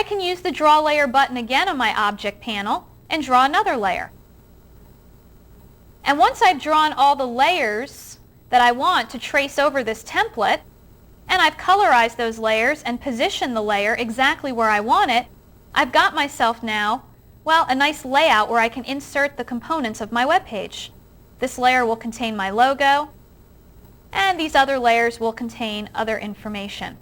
can use the Draw Layer button again on my object panel and draw another layer. And once I've drawn all the layers that I want to trace over this template, and I've colorized those layers and positioned the layer exactly where I want it, I've got myself now, well, a nice layout where I can insert the components of my web page. This layer will contain my logo, and these other layers will contain other information.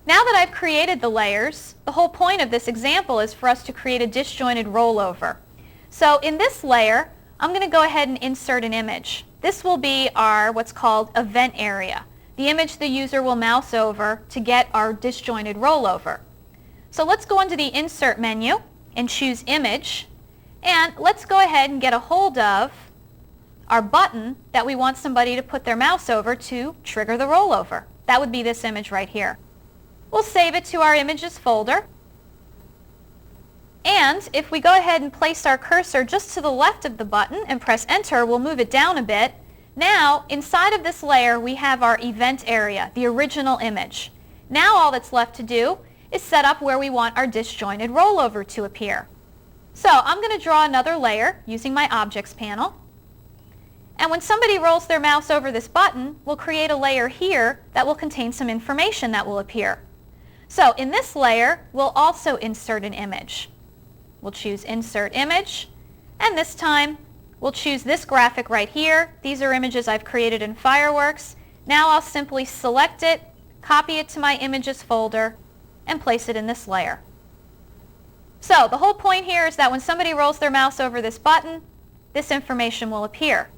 Now that I've created the layers, the whole point of this example is for us to create a disjointed rollover. So in this layer, I'm going to go ahead and insert an image. This will be our what's called event area, the image the user will mouse over to get our disjointed rollover. So let's go into the Insert menu and choose Image, and let's go ahead and get a hold of our button that we want somebody to put their mouse over to trigger the rollover. That would be this image right here. We'll save it to our Images folder. And if we go ahead and place our cursor just to the left of the button and press Enter, we'll move it down a bit. Now, inside of this layer, we have our event area, the original image. Now all that's left to do is set up where we want our disjointed rollover to appear. So I'm going to draw another layer using my Objects panel. And when somebody rolls their mouse over this button, we'll create a layer here that will contain some information that will appear. So in this layer, we'll also insert an image. We'll choose Insert Image, and this time we'll choose this graphic right here. These are images I've created in Fireworks. Now I'll simply select it, copy it to my Images folder, and place it in this layer. So the whole point here is that when somebody rolls their mouse over this button, this information will appear.